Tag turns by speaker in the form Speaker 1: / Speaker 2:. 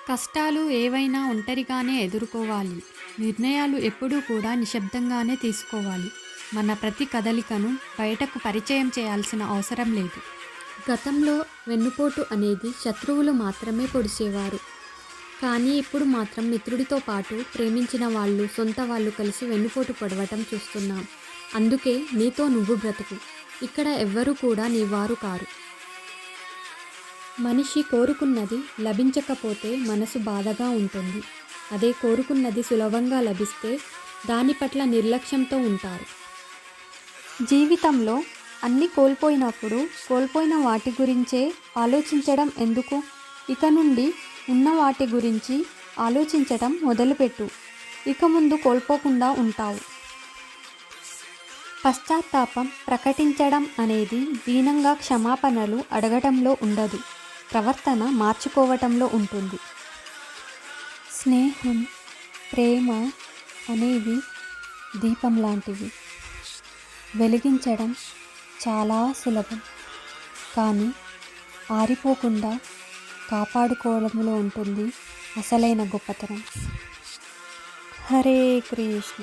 Speaker 1: కష్టాలు ఏవైనా ఒంటరిగానే ఎదుర్కోవాలి. నిర్ణయాలు ఎప్పుడూ కూడా నిశ్శబ్దంగానే తీసుకోవాలి. మన ప్రతి కదలికను బయటకు పరిచయం చేయాల్సిన అవసరం లేదు.
Speaker 2: గతంలో వెన్నుపోటు అనేది శత్రువులు మాత్రమే పొడిచేవారు. కానీ ఇప్పుడు మాత్రం మిత్రుడితో పాటు ప్రేమించిన వాళ్ళు, సొంత వాళ్ళు కలిసి వెన్నుపోటు పొడవటం చూస్తున్నాం. అందుకే నీతో నువ్వు బ్రతుకు. ఇక్కడ ఎవ్వరూ కూడా నీ వారు కారు. మనిషి కోరుకున్నది లభించకపోతే మనసు బాధగా ఉంటుంది. అదే కోరుకున్నది సులభంగా లభిస్తే దాని పట్ల నిర్లక్ష్యంతో ఉంటారు. జీవితంలో అన్నీ కోల్పోయినప్పుడు కోల్పోయిన వాటి గురించే ఆలోచించడం ఎందుకు? ఇక నుండి ఉన్న వాటి గురించి ఆలోచించటం మొదలుపెట్టు. ఇక ముందు కోల్పోకుండా ఉంటావు. పశ్చాత్తాపం ప్రకటించడం అనేది దీనంగా క్షమాపణలు అడగటంలో ఉండదు, ప్రవర్తన మార్చుకోవటంలో ఉంటుంది. స్నేహం, ప్రేమ అనేవి దీపం లాంటివి. వెలిగించడం చాలా సులభం, కానీ ఆరిపోకుండా కాపాడుకోవడంలో ఉంటుంది అసలైన గొప్పతనం. హరే కృష్ణ.